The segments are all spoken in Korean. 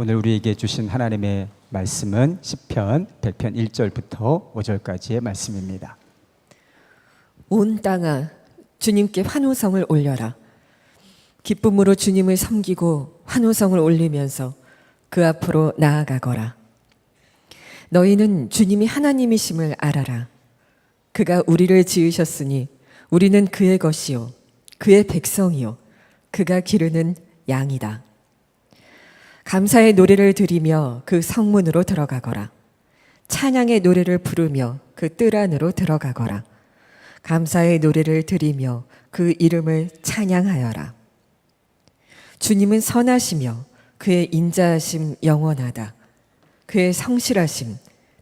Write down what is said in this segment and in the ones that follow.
오늘 우리에게 주신 하나님의 말씀은 시편 100편 1절부터 5절까지의 말씀입니다. 온 땅아 주님께 환호성을 올려라. 기쁨으로 주님을 섬기고 환호성을 올리면서 그 앞으로 나아가거라. 너희는 주님이 하나님이심을 알아라. 그가 우리를 지으셨으니 우리는 그의 것이요 그의 백성이요 그가 기르는 양이다. 감사의 노래를 드리며 그 성문으로 들어가거라. 찬양의 노래를 부르며 그 뜰 안으로 들어가거라. 감사의 노래를 드리며 그 이름을 찬양하여라. 주님은 선하시며 그의 인자하심 영원하다. 그의 성실하심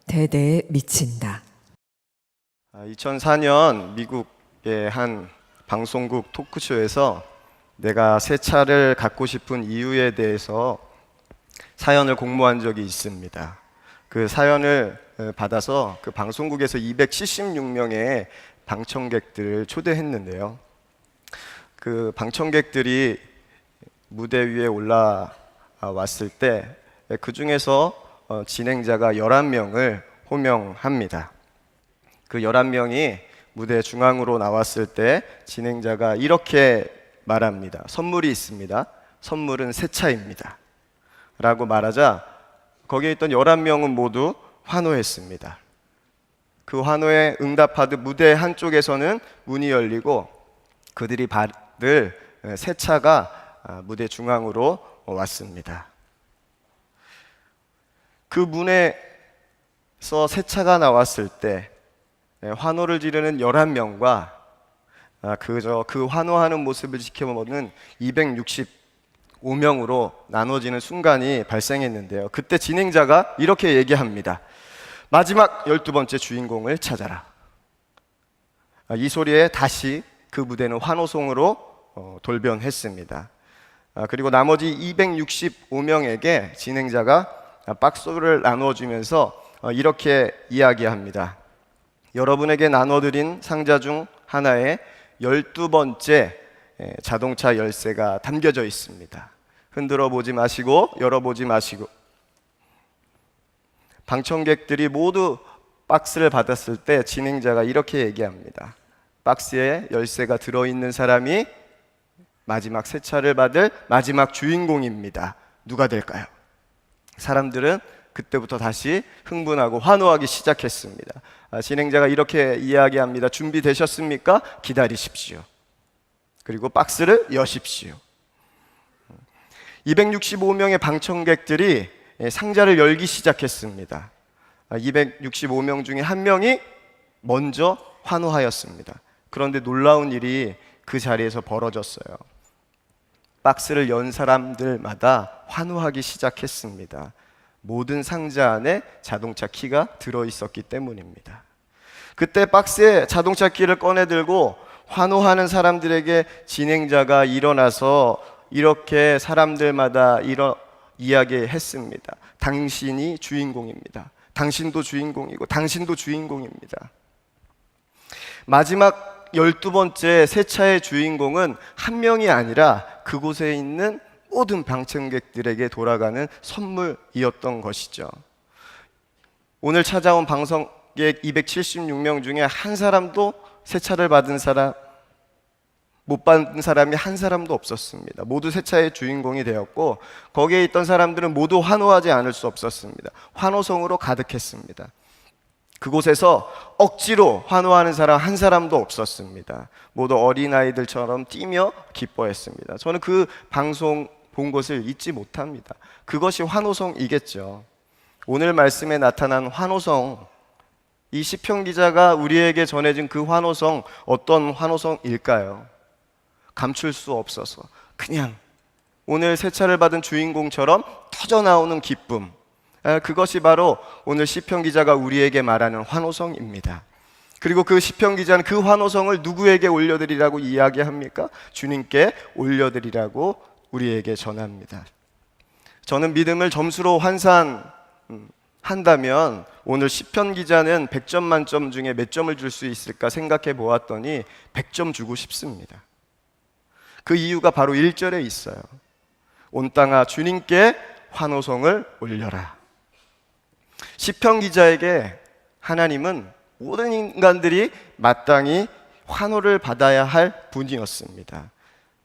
대대에 미친다. 2004년 미국의 한 방송국 토크쇼에서 내가 새 차를 갖고 싶은 이유에 대해서 사연을 공모한 적이 있습니다. 그 사연을 받아서 그 방송국에서 276명의 방청객들을 초대했는데요. 그 방청객들이 무대 위에 올라왔을 때 그 중에서 진행자가 11명을 호명합니다. 그 11명이 무대 중앙으로 나왔을 때 진행자가 이렇게 말합니다. 선물이 있습니다. 선물은 새 차입니다. 라고 말하자 거기에 있던 11명은 모두 환호했습니다. 그 환호에 응답하듯 무대 한쪽에서는 문이 열리고 그들이 받을 새 차가 무대 중앙으로 왔습니다. 그 문에서 새 차가 나왔을 때 환호를 지르는 11명과 그 환호하는 모습을 지켜보는 265명으로 나눠지는 순간이 발생했는데요. 그때 진행자가 이렇게 얘기합니다. 마지막 12번째 주인공을 찾아라. 이 소리에 다시 그 무대는 환호성으로 돌변했습니다. 그리고 나머지 265명에게 진행자가 박수를 나누어주면서 이렇게 이야기합니다. 여러분에게 나눠드린 상자 중 하나에 12번째 자동차 열쇠가 담겨져 있습니다. 흔들어 보지 마시고 열어보지 마시고. 방청객들이 모두 박스를 받았을 때 진행자가 이렇게 얘기합니다. 박스에 열쇠가 들어있는 사람이 마지막 새 차를 받을 마지막 주인공입니다. 누가 될까요? 사람들은 그때부터 다시 흥분하고 환호하기 시작했습니다. 진행자가 이렇게 이야기합니다. 준비되셨습니까? 기다리십시오. 그리고 박스를 여십시오. 265명의 방청객들이 상자를 열기 시작했습니다. 265명 중에 한 명이 먼저 환호하였습니다. 그런데 놀라운 일이 그 자리에서 벌어졌어요. 박스를 연 사람들마다 환호하기 시작했습니다. 모든 상자 안에 자동차 키가 들어있었기 때문입니다. 그때 박스에 자동차 키를 꺼내들고 환호하는 사람들에게 진행자가 일어나서 이렇게 사람들마다 이야기했습니다. 당신이 주인공입니다. 당신도 주인공이고 당신도 주인공입니다. 마지막 12번째 새 차의 주인공은 한 명이 아니라 그곳에 있는 모든 방청객들에게 돌아가는 선물이었던 것이죠. 오늘 찾아온 방청객 276명 중에 한 사람도 새 차를 받은 사람, 못 받은 사람이 한 사람도 없었습니다. 모두 새 차의 주인공이 되었고 거기에 있던 사람들은 모두 환호하지 않을 수 없었습니다. 환호성으로 가득했습니다. 그곳에서 억지로 환호하는 사람 한 사람도 없었습니다. 모두 어린아이들처럼 뛰며 기뻐했습니다. 저는 그 방송 본 것을 잊지 못합니다. 그것이 환호성이겠죠. 오늘 말씀에 나타난 환호성, 이 시편 기자가 우리에게 전해진 그 환호성, 어떤 환호성일까요? 감출 수 없어서 그냥 오늘 새 차를 받은 주인공처럼 터져나오는 기쁨, 그것이 바로 오늘 시편 기자가 우리에게 말하는 환호성입니다. 그리고 그 시편 기자는 그 환호성을 누구에게 올려드리라고 이야기합니까? 주님께 올려드리라고 우리에게 전합니다. 저는 믿음을 점수로 환산한다면 오늘 시편 기자는 100점 만점 중에 몇 점을 줄 수 있을까 생각해 보았더니 100점 주고 싶습니다. 그 이유가 바로 1절에 있어요. 온 땅아 주님께 환호성을 올려라. 시편 기자에게 하나님은 모든 인간들이 마땅히 환호를 받아야 할 분이었습니다.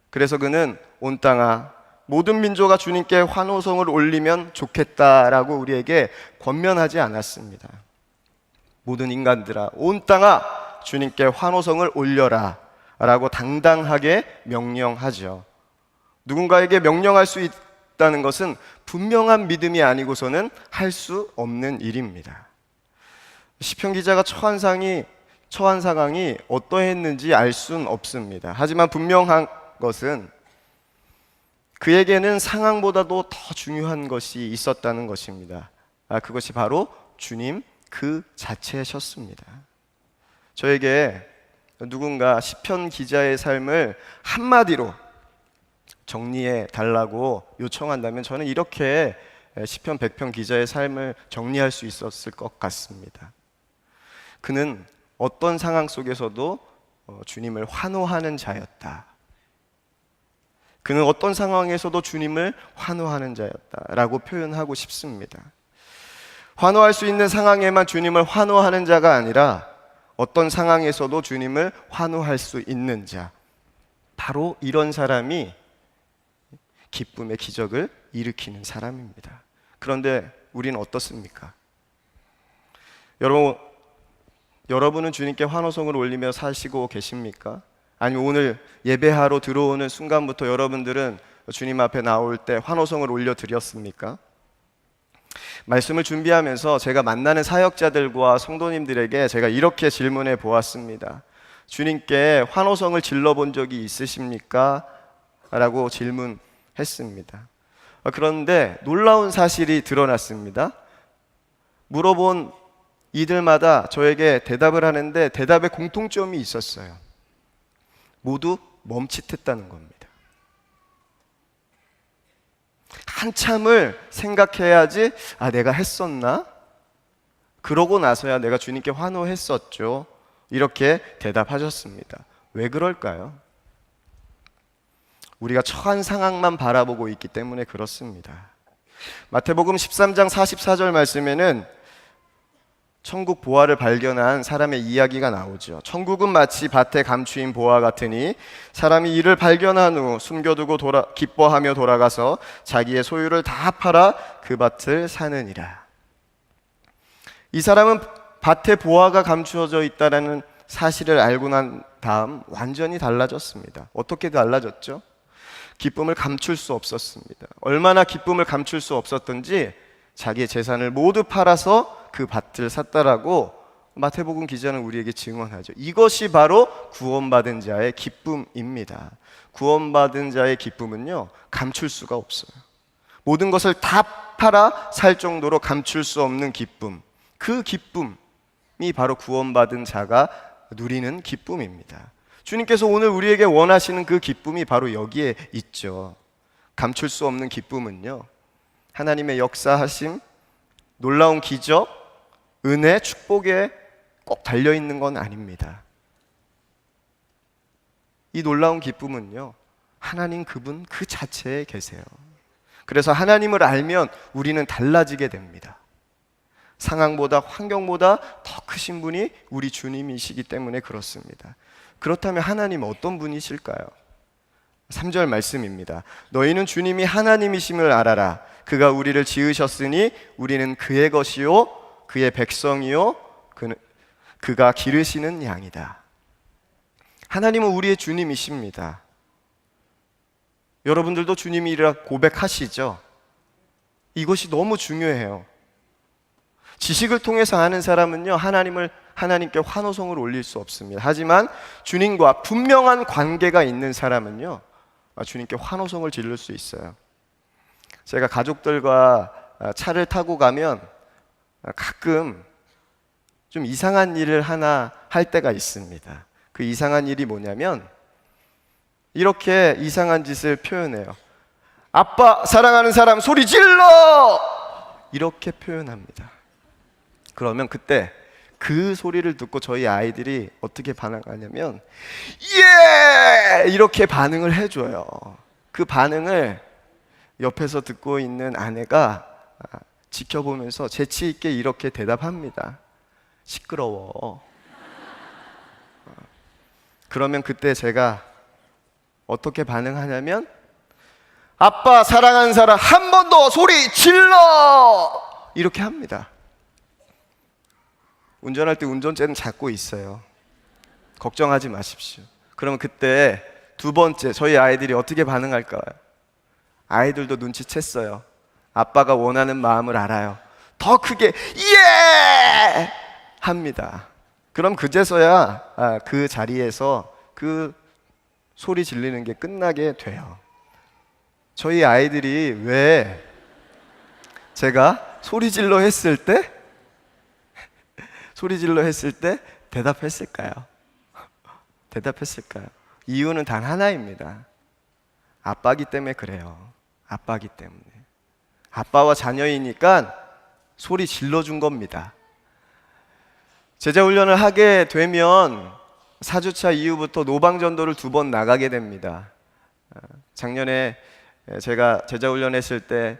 그래서 그는 온 땅아 모든 민족아 주님께 환호성을 올리면 좋겠다라고 우리에게 권면하지 않았습니다. 모든 인간들아 온 땅아 주님께 환호성을 올려라 라고 당당하게 명령하죠. 누군가에게 명령할 수 있다는 것은 분명한 믿음이 아니고서는 할 수 없는 일입니다. 시편 기자가 처한 상황이 어떠했는지 알 수는 없습니다. 하지만 분명한 것은 그에게는 상황보다도 더 중요한 것이 있었다는 것입니다. 그것이 바로 주님 그 자체셨습니다. 저에게 누군가 시편 기자의 삶을 한마디로 정리해 달라고 요청한다면 저는 이렇게 시편 100편 기자의 삶을 정리할 수 있었을 것 같습니다. 그는 어떤 상황 속에서도 주님을 환호하는 자였다. 그는 어떤 상황에서도 주님을 환호하는 자였다라고 표현하고 싶습니다. 환호할 수 있는 상황에만 주님을 환호하는 자가 아니라 어떤 상황에서도 주님을 환호할 수 있는 자, 바로 이런 사람이 기쁨의 기적을 일으키는 사람입니다. 그런데 우리는 어떻습니까? 여러분은 주님께 환호성을 올리며 사시고 계십니까? 아니면 오늘 예배하러 들어오는 순간부터 여러분들은 주님 앞에 나올 때 환호성을 올려드렸습니까? 말씀을 준비하면서 제가 만나는 사역자들과 성도님들에게 제가 이렇게 질문해 보았습니다. 주님께 환호성을 질러본 적이 있으십니까? 라고 질문했습니다. 그런데 놀라운 사실이 드러났습니다. 물어본 이들마다 저에게 대답을 하는데 대답에 공통점이 있었어요. 모두 멈칫했다는 겁니다. 한참을 생각해야지 내가 했었나? 그러고 나서야 내가 주님께 환호했었죠. 이렇게 대답하셨습니다. 왜 그럴까요? 우리가 처한 상황만 바라보고 있기 때문에 그렇습니다. 마태복음 13장 44절 말씀에는 천국 보화를 발견한 사람의 이야기가 나오죠. 천국은 마치 밭에 감추인 보화 같으니 사람이 이를 발견한 후 숨겨두고 기뻐하며 돌아가서 자기의 소유를 다 팔아 그 밭을 사느니라. 이 사람은 밭에 보화가 감추어져 있다는 사실을 알고 난 다음 완전히 달라졌습니다. 어떻게 달라졌죠? 기쁨을 감출 수 없었습니다. 얼마나 기쁨을 감출 수 없었던지 자기의 재산을 모두 팔아서 그 밭을 샀다라고 마태복음 기자는 우리에게 증언하죠. 이것이 바로 구원받은 자의 기쁨입니다. 구원받은 자의 기쁨은요, 감출 수가 없어요. 모든 것을 다 팔아 살 정도로 감출 수 없는 기쁨, 그 기쁨이 바로 구원받은 자가 누리는 기쁨입니다. 주님께서 오늘 우리에게 원하시는 그 기쁨이 바로 여기에 있죠. 감출 수 없는 기쁨은요, 하나님의 역사하심, 놀라운 기적, 은혜, 축복에 꼭 달려있는 건 아닙니다. 이 놀라운 기쁨은요, 하나님 그분 그 자체에 계세요. 그래서 하나님을 알면 우리는 달라지게 됩니다. 상황보다 환경보다 더 크신 분이 우리 주님이시기 때문에 그렇습니다. 그렇다면 하나님 어떤 분이실까요? 3절 말씀입니다. 너희는 주님이 하나님이심을 알아라. 그가 우리를 지으셨으니 우리는 그의 것이요 그의 백성이요 그가 기르시는 양이다. 하나님은 우리의 주님이십니다. 여러분들도 주님이라 고백하시죠? 이것이 너무 중요해요. 지식을 통해서 아는 사람은요, 하나님께 환호성을 올릴 수 없습니다. 하지만 주님과 분명한 관계가 있는 사람은요, 주님께 환호성을 지를 수 있어요. 제가 가족들과 차를 타고 가면 가끔 좀 이상한 일을 하나 할 때가 있습니다. 그 이상한 일이 뭐냐면 이렇게 이상한 짓을 표현해요. 아빠 사랑하는 사람 소리 질러! 이렇게 표현합니다. 그러면 그때 그 소리를 듣고 저희 아이들이 어떻게 반응하냐면 예! 이렇게 반응을 해줘요. 그 반응을 옆에서 듣고 있는 아내가 지켜보면서 재치 있게 이렇게 대답합니다. 시끄러워. 그러면 그때 제가 어떻게 반응하냐면, 아빠 사랑하는 사람 한 번 더 소리 질러! 이렇게 합니다. 운전할 때 운전대는 잡고 있어요. 걱정하지 마십시오. 그러면 그때 두 번째 저희 아이들이 어떻게 반응할까요? 아이들도 눈치챘어요. 아빠가 원하는 마음을 알아요. 더 크게 예! 합니다. 그럼 그제서야 그 자리에서 그 소리 지르는 게 끝나게 돼요. 저희 아이들이 왜 제가 소리 질러 했을 때 대답했을까요? 이유는 단 하나입니다. 아빠기 때문에 그래요. 아빠기 때문에. 아빠와 자녀이니까 소리 질러준 겁니다. 제자훈련을 하게 되면 4주차 이후부터 노방전도를 2번 나가게 됩니다. 작년에 제가 제자훈련했을 때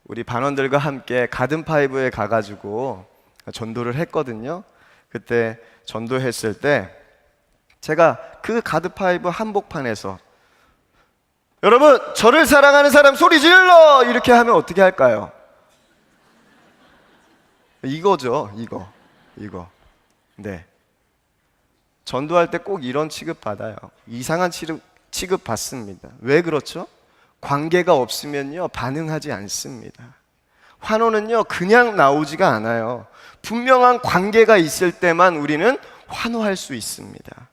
우리 반원들과 함께 가든파이브에 가가지고 전도를 했거든요. 그때 전도했을 때 제가 그 가든파이브 한복판에서 여러분 저를 사랑하는 사람 소리 질러! 이렇게 하면 어떻게 할까요? 이거죠. 이거. 네. 전도할 때 꼭 이런 취급 받아요. 이상한 취급 받습니다. 왜 그렇죠? 관계가 없으면요 반응하지 않습니다. 환호는요 그냥 나오지가 않아요. 분명한 관계가 있을 때만 우리는 환호할 수 있습니다.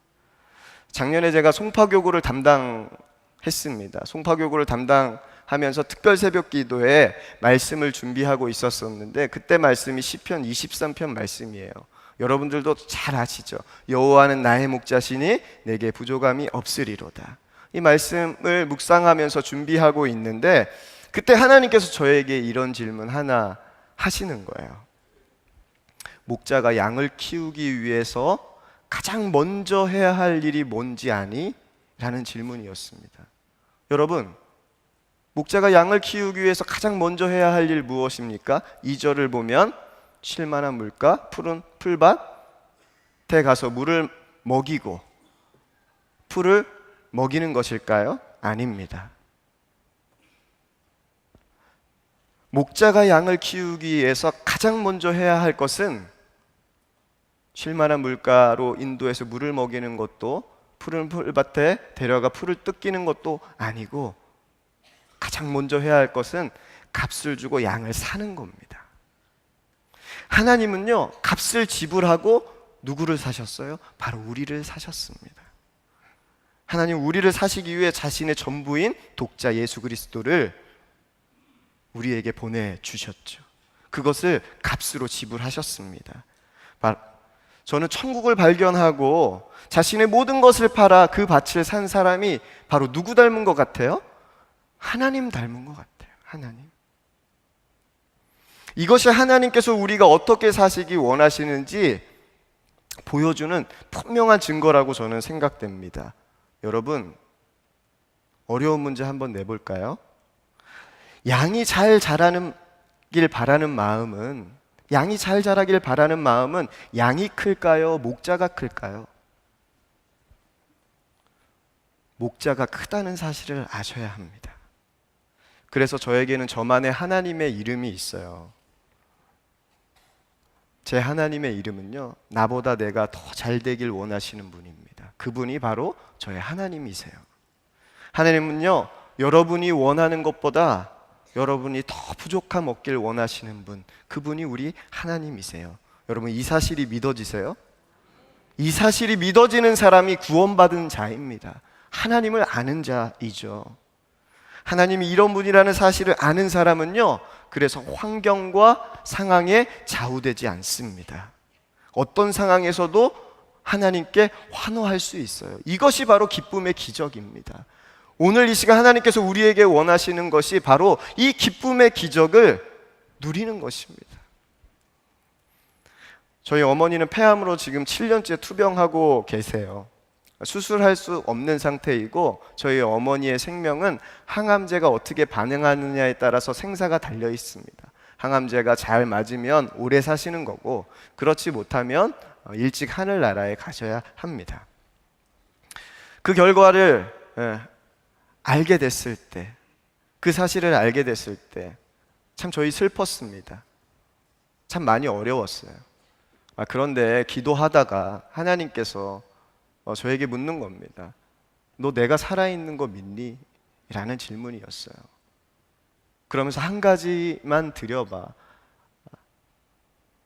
작년에 제가 송파교구를 담당했습니다. 송파교구를 담당하면서 특별 새벽 기도에 말씀을 준비하고 있었었는데 그때 말씀이 시편 23편 말씀이에요. 여러분들도 잘 아시죠? 여호와는 나의 목자시니 내게 부족함이 없으리로다. 이 말씀을 묵상하면서 준비하고 있는데 그때 하나님께서 저에게 이런 질문 하나 하시는 거예요. 목자가 양을 키우기 위해서 가장 먼저 해야 할 일이 뭔지 아니? 라는 질문이었습니다. 여러분, 목자가 양을 키우기 위해서 가장 먼저 해야 할 일 무엇입니까? 2절을 보면 쉴만한 물가, 푸른 풀밭에 가서 물을 먹이고 풀을 먹이는 것일까요? 아닙니다. 목자가 양을 키우기 위해서 가장 먼저 해야 할 것은 쉴만한 물가로 인도해서 물을 먹이는 것도 푸른 풀밭에 데려가 풀을 뜯기는 것도 아니고 가장 먼저 해야 할 것은 값을 주고 양을 사는 겁니다. 하나님은요 값을 지불하고 누구를 사셨어요? 바로 우리를 사셨습니다. 하나님 우리를 사시기 위해 자신의 전부인 독자 예수 그리스도를 우리에게 보내주셨죠. 그것을 값으로 지불하셨습니다. 저는 천국을 발견하고 자신의 모든 것을 팔아 그 밭을 산 사람이 바로 누구 닮은 것 같아요? 하나님 닮은 것 같아요. 하나님. 이것이 하나님께서 우리가 어떻게 사시기 원하시는지 보여주는 분명한 증거라고 저는 생각됩니다. 여러분, 어려운 문제 한번 내볼까요? 양이 잘 자라길 바라는 마음은 양이 클까요? 목자가 클까요? 목자가 크다는 사실을 아셔야 합니다. 그래서 저에게는 저만의 하나님의 이름이 있어요. 제 하나님의 이름은요, 나보다 내가 더 잘 되길 원하시는 분입니다. 그분이 바로 저의 하나님이세요. 하나님은요, 여러분이 원하는 것보다 여러분이 더 부족함 없길 원하시는 분, 그분이 우리 하나님이세요. 여러분, 이 사실이 믿어지세요? 이 사실이 믿어지는 사람이 구원받은 자입니다. 하나님을 아는 자이죠. 하나님이 이런 분이라는 사실을 아는 사람은요, 그래서 환경과 상황에 좌우되지 않습니다. 어떤 상황에서도 하나님께 환호할 수 있어요. 이것이 바로 기쁨의 기적입니다. 오늘 이 시간 하나님께서 우리에게 원하시는 것이 바로 이 기쁨의 기적을 누리는 것입니다. 저희 어머니는 폐암으로 지금 7년째 투병하고 계세요. 수술할 수 없는 상태이고 저희 어머니의 생명은 항암제가 어떻게 반응하느냐에 따라서 생사가 달려 있습니다. 항암제가 잘 맞으면 오래 사시는 거고 그렇지 못하면 일찍 하늘나라에 가셔야 합니다. 그 결과를 알게 됐을 때, 그 사실을 알게 됐을 때 참 저희 슬펐습니다. 참 많이 어려웠어요. 그런데 기도하다가 하나님께서 저에게 묻는 겁니다. 너 내가 살아있는 거 믿니? 라는 질문이었어요. 그러면서 한 가지만 드려봐.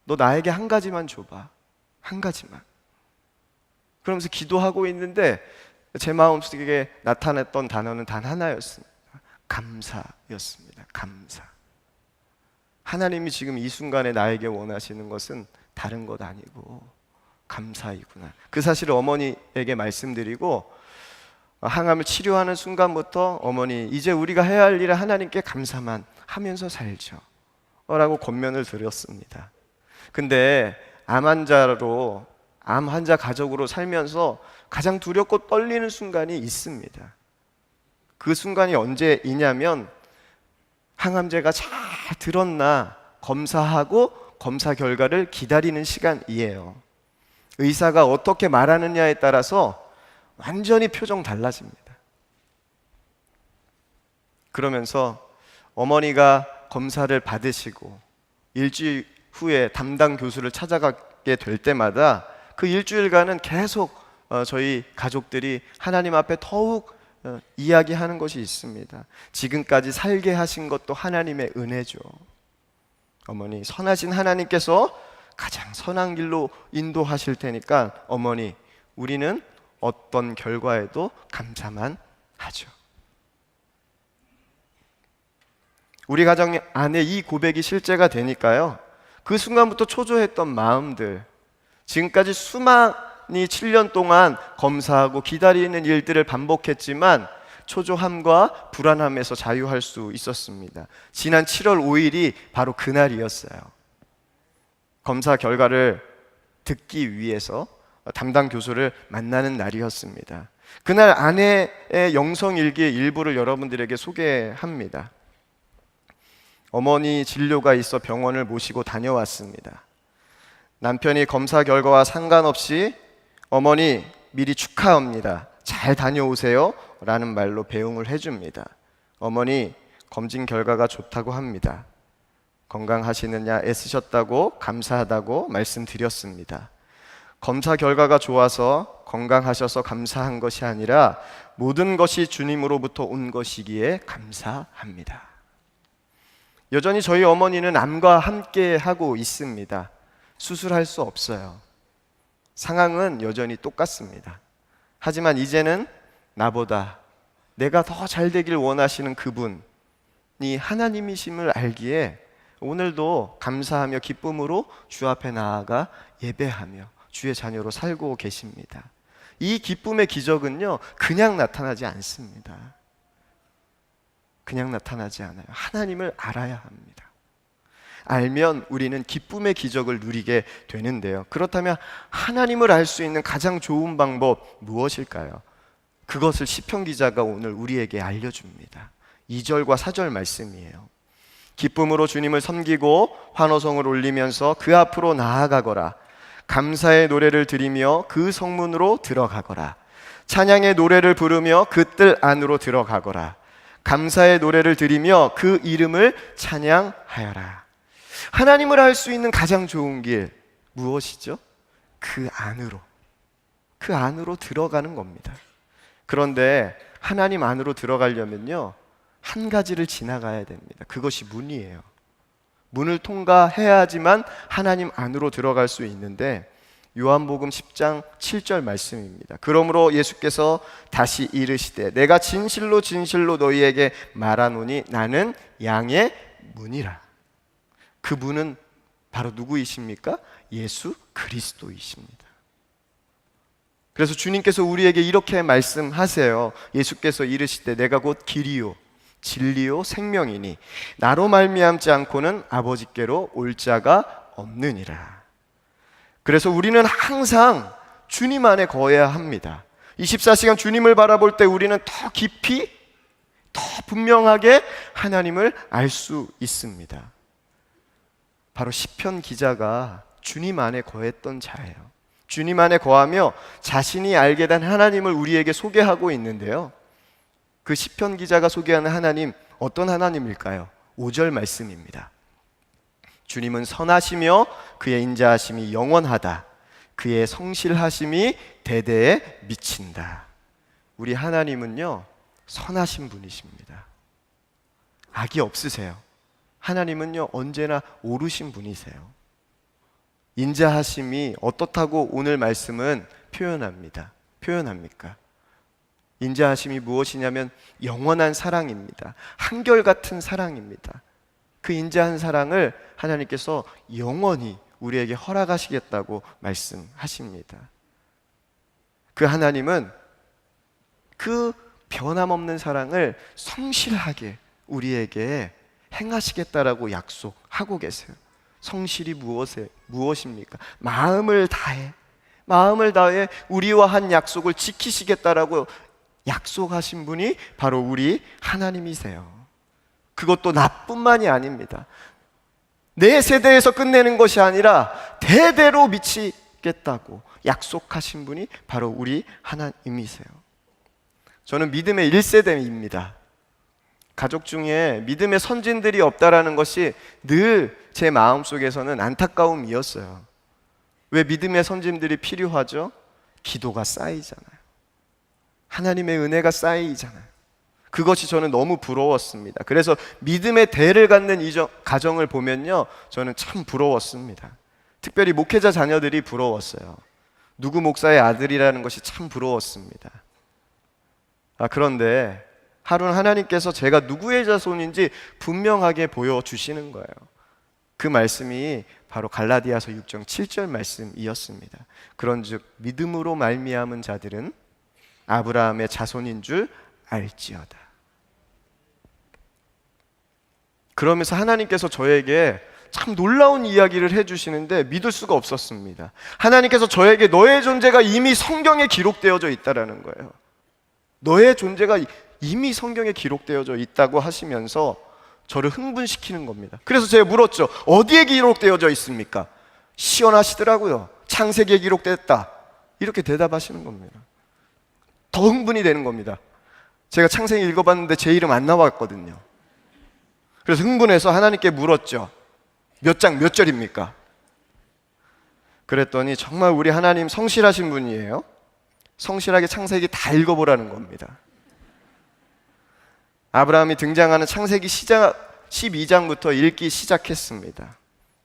너 나에게 한 가지만 줘봐. 한 가지만. 그러면서 기도하고 있는데 제 마음속에 나타났던 단어는 단 하나였습니다. 감사였습니다. 감사. 하나님이 지금 이 순간에 나에게 원하시는 것은 다른 것 아니고 감사이구나. 그 사실을 어머니에게 말씀드리고 항암을 치료하는 순간부터 어머니 이제 우리가 해야 할 일은 하나님께 감사만 하면서 살죠 라고 권면을 드렸습니다. 근데 암 환자 가족으로 살면서 가장 두렵고 떨리는 순간이 있습니다. 그 순간이 언제이냐면 항암제가 잘 들었나 검사하고 검사 결과를 기다리는 시간이에요. 의사가 어떻게 말하느냐에 따라서 완전히 표정 달라집니다. 그러면서 어머니가 검사를 받으시고 일주일 후에 담당 교수를 찾아가게 될 때마다 그 일주일간은 계속 저희 가족들이 하나님 앞에 더욱 이야기하는 것이 있습니다. 지금까지 살게 하신 것도 하나님의 은혜죠. 어머니, 선하신 하나님께서 가장 선한 길로 인도하실 테니까 어머니, 우리는 어떤 결과에도 감사만 하죠. 우리 가정 안에 이 고백이 실제가 되니까요, 그 순간부터 초조했던 마음들, 지금까지 수많이 7년 동안 검사하고 기다리는 일들을 반복했지만 초조함과 불안함에서 자유할 수 있었습니다. 지난 7월 5일이 바로 그날이었어요. 검사 결과를 듣기 위해서 담당 교수를 만나는 날이었습니다. 그날 아내의 영성일기의 일부를 여러분들에게 소개합니다. 어머니 진료가 있어 병원을 모시고 다녀왔습니다. 남편이 검사 결과와 상관없이 어머니 미리 축하합니다. 잘 다녀오세요 라는 말로 배웅을 해줍니다. 어머니 검진 결과가 좋다고 합니다. 건강하시느냐 애쓰셨다고 감사하다고 말씀드렸습니다. 검사 결과가 좋아서 건강하셔서 감사한 것이 아니라 모든 것이 주님으로부터 온 것이기에 감사합니다. 여전히 저희 어머니는 암과 함께 하고 있습니다. 수술할 수 없어요. 상황은 여전히 똑같습니다. 하지만 이제는 나보다 내가 더 잘 되길 원하시는 그분이 하나님이심을 알기에 오늘도 감사하며 기쁨으로 주 앞에 나아가 예배하며 주의 자녀로 살고 계십니다. 이 기쁨의 기적은요, 그냥 나타나지 않습니다. 그냥 나타나지 않아요. 하나님을 알아야 합니다. 알면 우리는 기쁨의 기적을 누리게 되는데요. 그렇다면 하나님을 알 수 있는 가장 좋은 방법 무엇일까요? 그것을 시편 기자가 오늘 우리에게 알려줍니다. 2절과 4절 말씀이에요. 기쁨으로 주님을 섬기고 환호성을 올리면서 그 앞으로 나아가거라. 감사의 노래를 드리며 그 성문으로 들어가거라. 찬양의 노래를 부르며 그 뜰 안으로 들어가거라. 감사의 노래를 드리며 그 이름을 찬양하여라. 하나님을 알 수 있는 가장 좋은 길 무엇이죠? 그 안으로 들어가는 겁니다. 그런데 하나님 안으로 들어가려면요, 한 가지를 지나가야 됩니다. 그것이 문이에요. 문을 통과해야지만 하나님 안으로 들어갈 수 있는데 요한복음 10장 7절 말씀입니다. 그러므로 예수께서 다시 이르시되 내가 진실로 진실로 너희에게 말하노니 나는 양의 문이라. 그 문은 바로 누구이십니까? 예수 그리스도이십니다. 그래서 주님께서 우리에게 이렇게 말씀하세요. 예수께서 이르시되 내가 곧 길이요 진리요 생명이니 나로 말미암지 않고는 아버지께로 올 자가 없느니라. 그래서 우리는 항상 주님 안에 거해야 합니다. 24시간 주님을 바라볼 때 우리는 더 깊이, 더 분명하게 하나님을 알 수 있습니다. 바로 시편 기자가 주님 안에 거했던 자예요. 주님 안에 거하며 자신이 알게 된 하나님을 우리에게 소개하고 있는데요. 그 시편 기자가 소개하는 하나님, 어떤 하나님일까요? 5절 말씀입니다. 주님은 선하시며 그의 인자하심이 영원하다. 그의 성실하심이 대대에 미친다. 우리 하나님은요, 선하신 분이십니다. 악이 없으세요. 하나님은요, 언제나 옳으신 분이세요. 인자하심이 어떻다고 오늘 말씀은 표현합니까? 인자하심이 무엇이냐면 영원한 사랑입니다. 한결같은 사랑입니다. 그 인자한 사랑을 하나님께서 영원히 우리에게 허락하시겠다고 말씀하십니다. 그 하나님은 그 변함없는 사랑을 성실하게 우리에게 행하시겠다라고 약속하고 계세요. 성실이 무엇입니까? 마음을 다해 우리와 한 약속을 지키시겠다라고 약속하신 분이 바로 우리 하나님이세요. 그것도 나뿐만이 아닙니다. 내 세대에서 끝내는 것이 아니라 대대로 미치겠다고 약속하신 분이 바로 우리 하나님이세요. 저는 믿음의 1세대입니다. 가족 중에 믿음의 선진들이 없다라는 것이 늘 제 마음속에서는 안타까움이었어요. 왜 믿음의 선진들이 필요하죠? 기도가 쌓이잖아요. 하나님의 은혜가 쌓이잖아요. 그것이 저는 너무 부러웠습니다. 그래서 믿음의 대를 갖는 이 가정을 보면요, 저는 참 부러웠습니다. 특별히 목회자 자녀들이 부러웠어요. 누구 목사의 아들이라는 것이 참 부러웠습니다. 그런데 하루는 하나님께서 제가 누구의 자손인지 분명하게 보여주시는 거예요. 그 말씀이 바로 갈라디아서 6장 7절 말씀이었습니다. 그런즉 믿음으로 말미암은 자들은 아브라함의 자손인 줄 알지어다. 그러면서 하나님께서 저에게 참 놀라운 이야기를 해주시는데 믿을 수가 없었습니다. 하나님께서 저에게 너의 존재가 이미 성경에 기록되어져 있다라는 거예요. 너의 존재가 이미 성경에 기록되어져 있다고 하시면서 저를 흥분시키는 겁니다. 그래서 제가 물었죠. 어디에 기록되어져 있습니까? 시원하시더라고요. 창세기에 기록됐다. 이렇게 대답하시는 겁니다. 더 흥분이 되는 겁니다. 제가 창세기 읽어봤는데 제 이름 안 나왔거든요. 그래서 흥분해서 하나님께 물었죠. 몇 장 몇 절입니까? 그랬더니 정말 우리 하나님 성실하신 분이에요. 성실하게 창세기 다 읽어보라는 겁니다. 아브라함이 등장하는 창세기 12장부터 읽기 시작했습니다.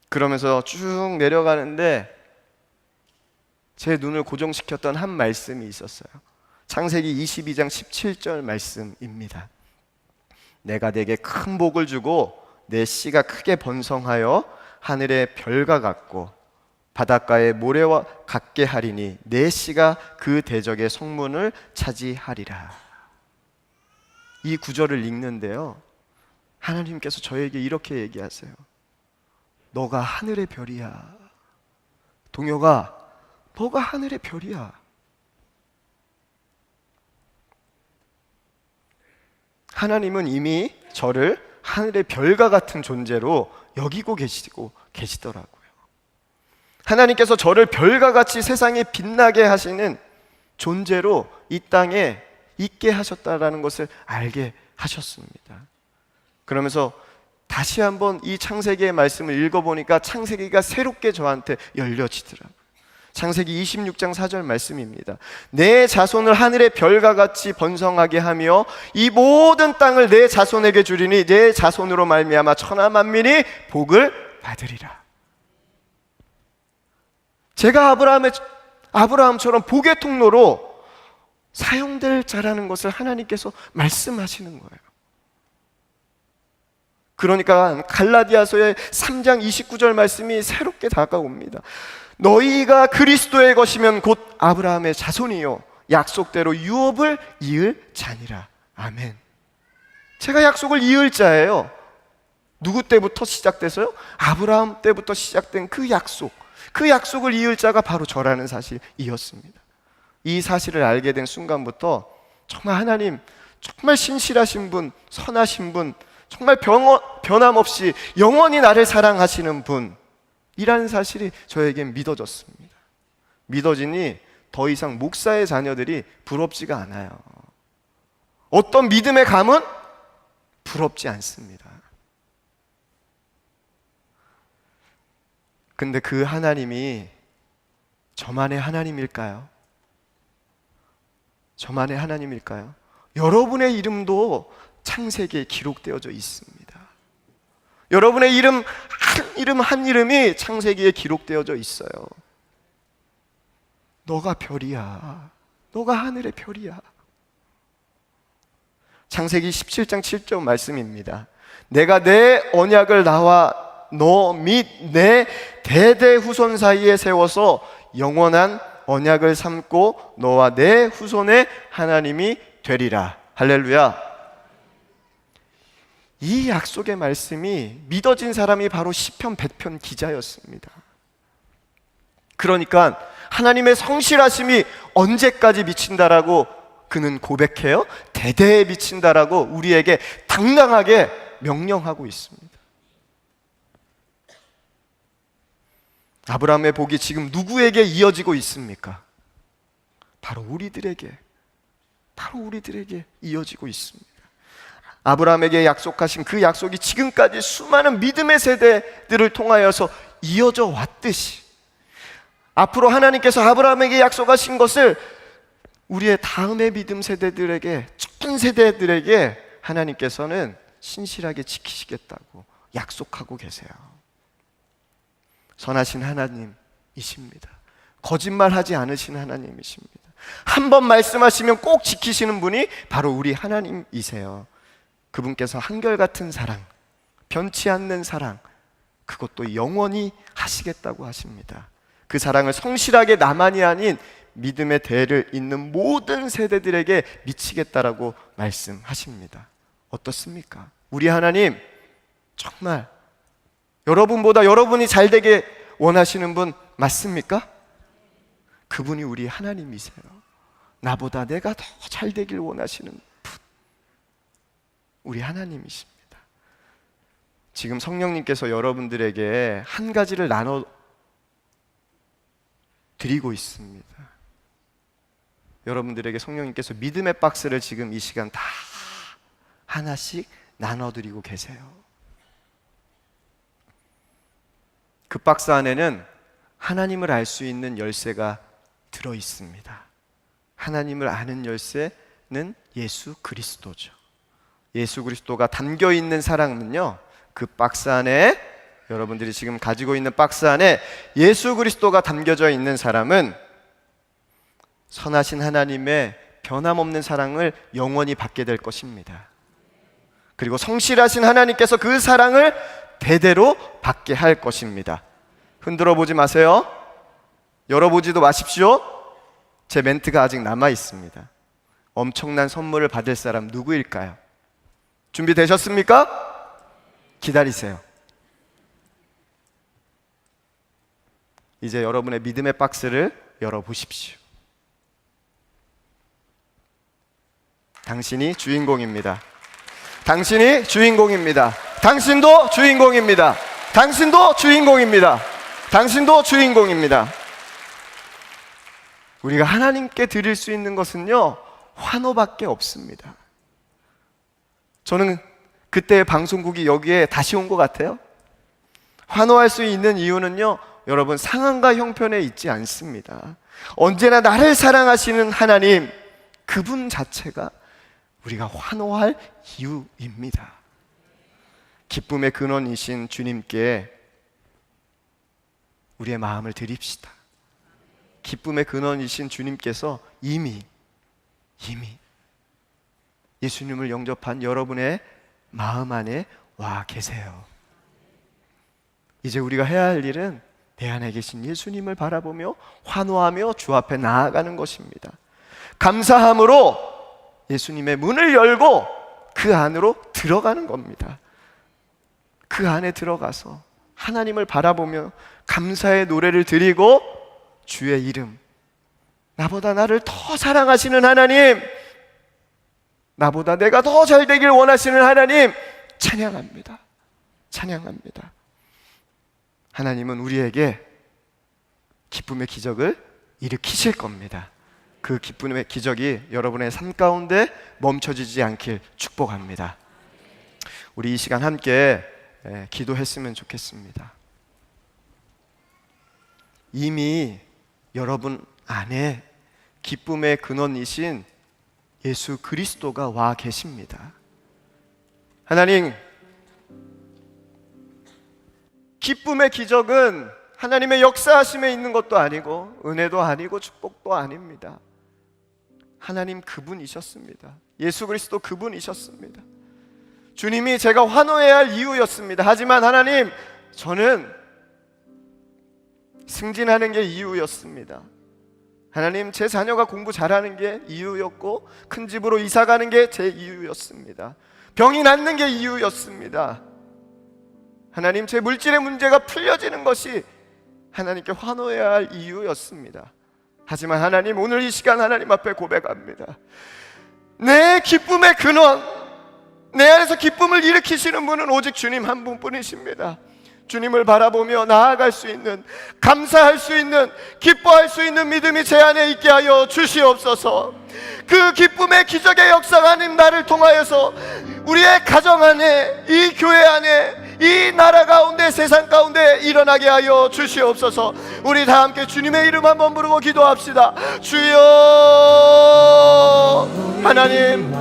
그러면서 쭉 내려가는데 제 눈을 고정시켰던 한 말씀이 있었어요. 창세기 22장 17절 말씀입니다. 내가 네게 큰 복을 주고 내 씨가 크게 번성하여 하늘의 별과 같고 바닷가의 모래와 같게 하리니 내 씨가 그 대적의 성문을 차지하리라. 이 구절을 읽는데요, 하나님께서 저에게 이렇게 얘기하세요. 너가 하늘의 별이야. 동혁아, 너가 하늘의 별이야. 하나님은 이미 저를 하늘의 별과 같은 존재로 여기고 계시더라고요. 하나님께서 저를 별과 같이 세상에 빛나게 하시는 존재로 이 땅에 있게 하셨다라는 것을 알게 하셨습니다. 그러면서 다시 한번 이 창세기의 말씀을 읽어보니까 창세기가 새롭게 저한테 열려지더라고요. 창세기 26장 4절 말씀입니다. 내 자손을 하늘의 별과 같이 번성하게 하며 이 모든 땅을 내 자손에게 주리니 내 자손으로 말미암아 천하 만민이 복을 받으리라. 제가 아브라함처럼 복의 통로로 사용될 자라는 것을 하나님께서 말씀하시는 거예요. 그러니까 갈라디아서의 3장 29절 말씀이 새롭게 다가옵니다. 너희가 그리스도의 것이면 곧 아브라함의 자손이요 약속대로 유업을 이을 자니라. 아멘. 제가 약속을 이을 자예요. 누구 때부터 시작돼서요? 아브라함 때부터 시작된 그 약속을 이을 자가 바로 저라는 사실이었습니다. 이 사실을 알게 된 순간부터 정말 하나님, 정말 신실하신 분, 선하신 분, 정말 변함없이 영원히 나를 사랑하시는 분이라는 사실이 저에겐 믿어졌습니다. 믿어지니 더 이상 목사의 자녀들이 부럽지가 않아요. 어떤 믿음의 감은 부럽지 않습니다. 근데 그 하나님이 저만의 하나님일까요? 저만의 하나님일까요? 여러분의 이름도 창세기에 기록되어져 있습니다. 여러분의 이름 한 이름이 창세기에 기록되어져 있어요. 너가 별이야. 너가 하늘의 별이야. 창세기 17장 7절 말씀입니다. 내가 내 언약을 나와 너 및 내 대대 후손 사이에 세워서 영원한 언약을 삼고 너와 내 후손의 하나님이 되리라. 할렐루야. 이 약속의 말씀이 믿어진 사람이 바로 시편 100편 기자였습니다. 그러니까 하나님의 성실하심이 언제까지 미친다라고 그는 고백해요? 대대에 미친다라고 우리에게 당당하게 명령하고 있습니다. 아브라함의 복이 지금 누구에게 이어지고 있습니까? 바로 우리들에게 이어지고 있습니다. 아브라함에게 약속하신 그 약속이 지금까지 수많은 믿음의 세대들을 통하여서 이어져 왔듯이 앞으로 하나님께서 아브라함에게 약속하신 것을 우리의 다음의 믿음 세대들에게, 전 세대들에게 하나님께서는 신실하게 지키시겠다고 약속하고 계세요. 선하신 하나님이십니다. 거짓말하지 않으신 하나님이십니다. 한 번 말씀하시면 꼭 지키시는 분이 바로 우리 하나님이세요. 그분께서 한결같은 사랑, 변치 않는 사랑, 그것도 영원히 하시겠다고 하십니다. 그 사랑을 성실하게 나만이 아닌 믿음의 대를 잇는 모든 세대들에게 미치겠다라고 말씀하십니다. 어떻습니까? 우리 하나님 정말 여러분보다 여러분이 잘 되게 원하시는 분 맞습니까? 그분이 우리 하나님이세요. 나보다 내가 더 잘 되길 원하시는 분, 우리 하나님이십니다. 지금 성령님께서 여러분들에게 한 가지를 나눠 드리고 있습니다. 여러분들에게 성령님께서 믿음의 박스를 지금 이 시간 다 하나씩 나눠드리고 계세요. 그 박스 안에는 하나님을 알 수 있는 열쇠가 들어 있습니다. 하나님을 아는 열쇠는 예수 그리스도죠. 예수 그리스도가 담겨 있는 사랑은요, 그 박스 안에, 여러분들이 지금 가지고 있는 박스 안에 예수 그리스도가 담겨져 있는 사람은 선하신 하나님의 변함없는 사랑을 영원히 받게 될 것입니다. 그리고 성실하신 하나님께서 그 사랑을 대대로 받게 할 것입니다. 흔들어 보지 마세요. 열어보지도 마십시오. 제 멘트가 아직 남아 있습니다. 엄청난 선물을 받을 사람 누구일까요? 준비되셨습니까? 기다리세요. 이제 여러분의 믿음의 박스를 열어보십시오. 당신이 주인공입니다. 당신이 주인공입니다. 당신도 주인공입니다. 당신도 주인공입니다. 당신도 주인공입니다. 우리가 하나님께 드릴 수 있는 것은요, 환호밖에 없습니다. 저는 그때 방송국이 여기에 다시 온 것 같아요. 환호할 수 있는 이유는요, 여러분, 상황과 형편에 있지 않습니다. 언제나 나를 사랑하시는 하나님, 그분 자체가 우리가 환호할 이유입니다. 기쁨의 근원이신 주님께 우리의 마음을 드립시다. 기쁨의 근원이신 주님께서 이미 예수님을 영접한 여러분의 마음 안에 와 계세요. 이제 우리가 해야 할 일은 내 안에 계신 예수님을 바라보며 환호하며 주 앞에 나아가는 것입니다. 감사함으로 예수님의 문을 열고 그 안으로 들어가는 겁니다. 그 안에 들어가서 하나님을 바라보며 감사의 노래를 드리고 주의 이름, 나보다 나를 더 사랑하시는 하나님, 나보다 내가 더 잘 되길 원하시는 하나님, 찬양합니다. 찬양합니다. 하나님은 우리에게 기쁨의 기적을 일으키실 겁니다. 그 기쁨의 기적이 여러분의 삶 가운데 멈춰지지 않길 축복합니다. 우리 이 시간 함께 기도했으면 좋겠습니다. 이미 여러분 안에 기쁨의 근원이신 예수 그리스도가 와 계십니다. 하나님, 기쁨의 기적은 하나님의 역사하심에 있는 것도 아니고 은혜도 아니고 축복도 아닙니다. 하나님 그분이셨습니다. 예수 그리스도 그분이셨습니다. 주님이 제가 환호해야 할 이유였습니다. 하지만 하나님, 저는 승진하는 게 이유였습니다. 하나님, 제 자녀가 공부 잘하는 게 이유였고 큰 집으로 이사 가는 게 제 이유였습니다. 병이 낫는 게 이유였습니다. 하나님, 제 물질의 문제가 풀려지는 것이 하나님께 환호해야 할 이유였습니다. 하지만 하나님, 오늘 이 시간 하나님 앞에 고백합니다. 내 기쁨의 근원, 내 안에서 기쁨을 일으키시는 분은 오직 주님 한 분뿐이십니다. 주님을 바라보며 나아갈 수 있는, 감사할 수 있는, 기뻐할 수 있는 믿음이 제 안에 있게 하여 주시옵소서. 그 기쁨의 기적의 역사가 하나님 나를 통하여서 우리의 가정 안에, 이 교회 안에, 이 나라 가운데, 세상 가운데 일어나게 하여 주시옵소서. 우리 다 함께 주님의 이름 한번 부르고 기도합시다. 주여, 하나님,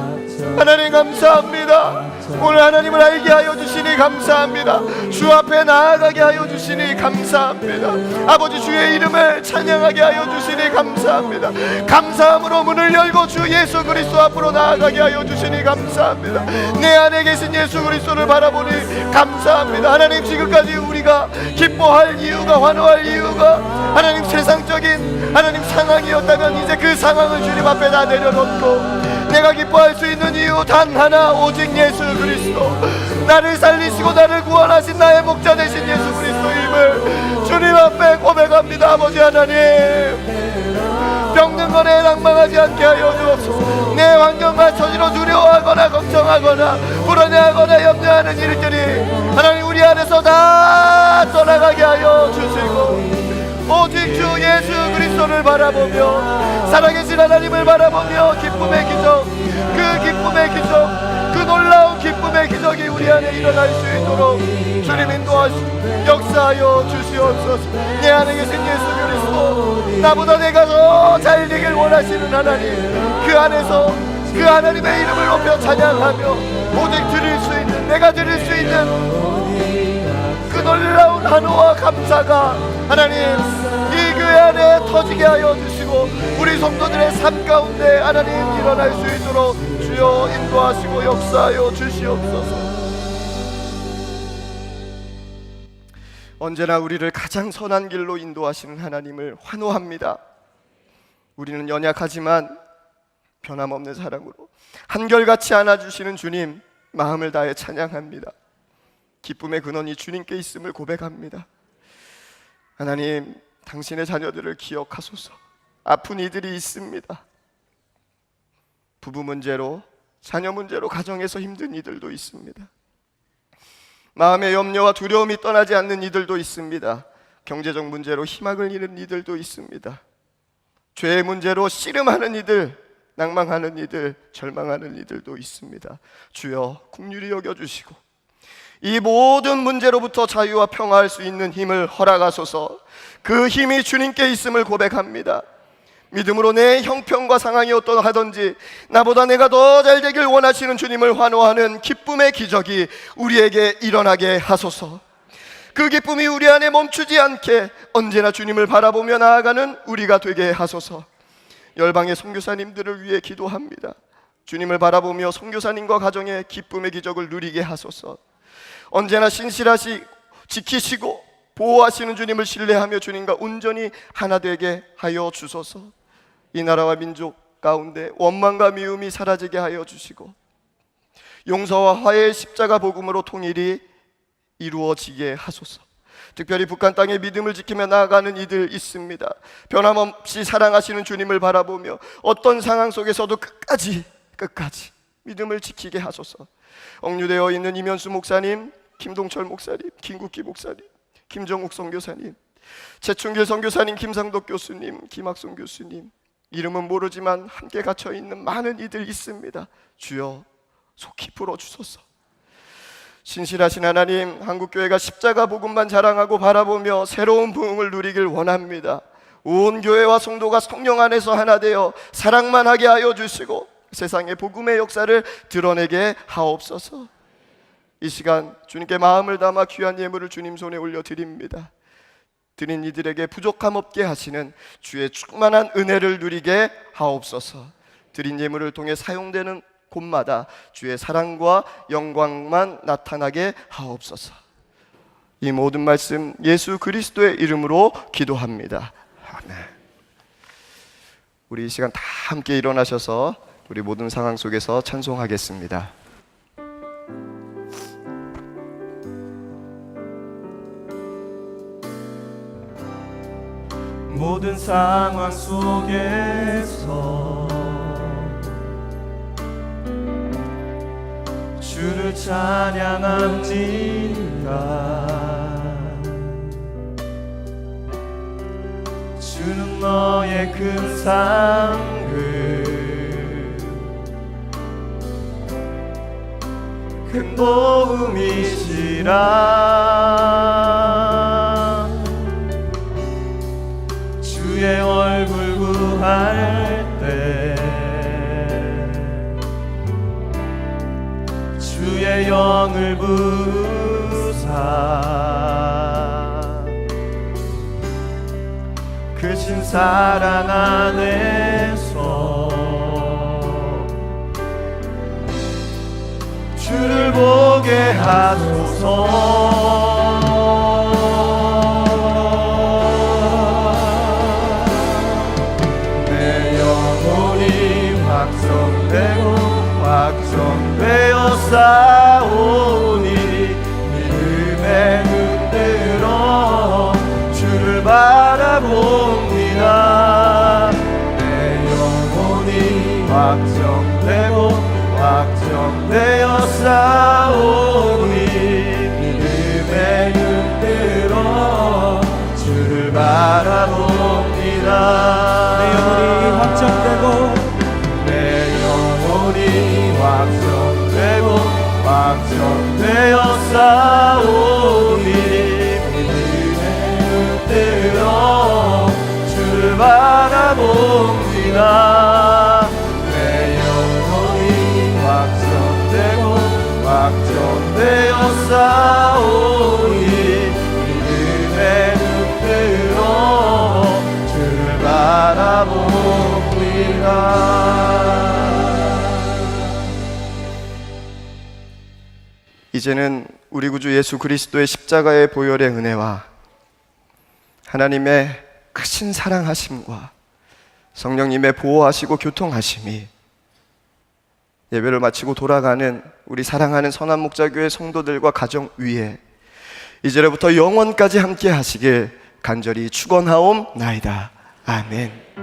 하나님 감사합니다. 오늘 하나님을 알게 하여 주시니 감사합니다. 주 앞에 나아가게 하여 주시니 감사합니다. 아버지, 주의 이름을 찬양하게 하여 주시니 감사합니다. 감사함으로 문을 열고 주 예수 그리스도 앞으로 나아가게 하여 주시니 감사합니다. 내 안에 계신 예수 그리스도를 바라보니 감사합니다. 하나님, 지금까지 우리가 기뻐할 이유가, 환호할 이유가 하나님 세상적인 하나님 상황이었다면 이제 그 상황을 주님 앞에 다 내려놓고 내가 기뻐할 수 있는 이유 단 하나, 오직 예수 그리스도, 나를 살리시고 나를 구원하신 나의 목자 되신 예수 그리스도임을 주님 앞에 고백합니다. 아버지 하나님, 병든 것에 낭망하지 않게 하여 주옵소서. 내 환경과 처지로 두려워하거나 걱정하거나 불안해하거나 염려하는 일들이 하나님 우리 안에서 다 떠나가게 하여 주시고 오직 주 예수 그리스도를 바라보며 살아계신 하나님을 바라보며 기쁨의 기적, 그 기쁨의 기적, 그 놀라운 기쁨의 기적이 우리 안에 일어날 수 있도록 주님 인도하시고 역사하여 주시옵소서. 내 안에 계신 예수 그리스도, 나보다 내가 더 잘 되길 원하시는 하나님, 그 안에서 그 하나님의 이름을 높여 찬양하며 오직 드릴 수 있는, 내가 드릴 수 있는 그 놀라운 환호와 감사가 하나님 이 교회 안에 터지게 하여 주시고 우리 성도들의 삶 가운데 하나님 일어날 수 있도록 주여 인도하시고 역사하여 주시옵소서. 언제나 우리를 가장 선한 길로 인도하시는 하나님을 환호합니다. 우리는 연약하지만 변함없는 사랑으로 한결같이 안아주시는 주님 마음을 다해 찬양합니다. 기쁨의 근원이 주님께 있음을 고백합니다. 하나님, 당신의 자녀들을 기억하소서. 아픈 이들이 있습니다. 부부 문제로, 자녀 문제로 가정에서 힘든 이들도 있습니다. 마음의 염려와 두려움이 떠나지 않는 이들도 있습니다. 경제적 문제로 희망을 잃은 이들도 있습니다. 죄의 문제로 씨름하는 이들, 낭망하는 이들, 절망하는 이들도 있습니다. 주여 긍휼히 여겨주시고 이 모든 문제로부터 자유와 평화할 수 있는 힘을 허락하소서. 그 힘이 주님께 있음을 고백합니다. 믿음으로 내 형편과 상황이 어떠하든지 나보다 내가 더 잘 되길 원하시는 주님을 환호하는 기쁨의 기적이 우리에게 일어나게 하소서. 그 기쁨이 우리 안에 멈추지 않게 언제나 주님을 바라보며 나아가는 우리가 되게 하소서. 열방의 선교사님들을 위해 기도합니다. 주님을 바라보며 선교사님과 가정의 기쁨의 기적을 누리게 하소서. 언제나 신실하시 지키시고 보호하시는 주님을 신뢰하며 주님과 온전히 하나 되게 하여 주소서. 이 나라와 민족 가운데 원망과 미움이 사라지게 하여 주시고 용서와 화해의 십자가 복음으로 통일이 이루어지게 하소서. 특별히 북한 땅의 믿음을 지키며 나아가는 이들 있습니다. 변함없이 사랑하시는 주님을 바라보며 어떤 상황 속에서도 끝까지 믿음을 지키게 하소서. 억류되어 있는 이면수 목사님, 김동철 목사님, 김국기 목사님, 김정욱 선교사님, 최충길 선교사님, 김상덕 교수님, 김학송 교수님, 이름은 모르지만 함께 갇혀 있는 많은 이들 있습니다. 주여 속히 풀어주소서. 신실하신 하나님, 한국교회가 십자가 복음만 자랑하고 바라보며 새로운 부흥을 누리길 원합니다. 온 교회와 성도가 성령 안에서 하나 되어 사랑만 하게 하여 주시고 세상의 복음의 역사를 드러내게 하옵소서. 이 시간 주님께 마음을 담아 귀한 예물을 주님 손에 올려드립니다. 드린 이들에게 부족함 없게 하시는 주의 충만한 은혜를 누리게 하옵소서. 드린 예물을 통해 사용되는 곳마다 주의 사랑과 영광만 나타나게 하옵소서. 이 모든 말씀 예수 그리스도의 이름으로 기도합니다. 아멘. 우리 이 시간 다 함께 일어나셔서 우리 모든 상황 속에서 찬송하겠습니다. 모든 상황 속에서 주를 찬양합니다. 주는 너의 큰 상급 큰 도움이시라. 주의 얼굴 구할 때 주의 영을 부사 크신 사랑 안에서 주를 보게 하소서. 내 영혼이 확정되고 확정되어 싸우니 믿음에 흔들어 주를 바라봅니다. 내 영혼이 확정되고 확정되어 싸우니 믿음에 흔들어 주를 바라봅니다. 내 영혼이 확정되고 내 영혼이 확정되고 확정되어 싸우니 믿음에 흔들어 주를 바라봅니다. 내 영혼이 확정되고 확정되어 싸우니 믿음에 흔들어 주를 바라봅니다. 이제는 우리 구주 예수 그리스도의 십자가의 보혈의 은혜와 하나님의 크신 사랑하심과 성령님의 보호하시고 교통하심이 예배를 마치고 돌아가는 우리 사랑하는 선한목자교회 성도들과 가정 위에 이제로부터 영원까지 함께 하시길 간절히 축원하옵나이다. 아멘.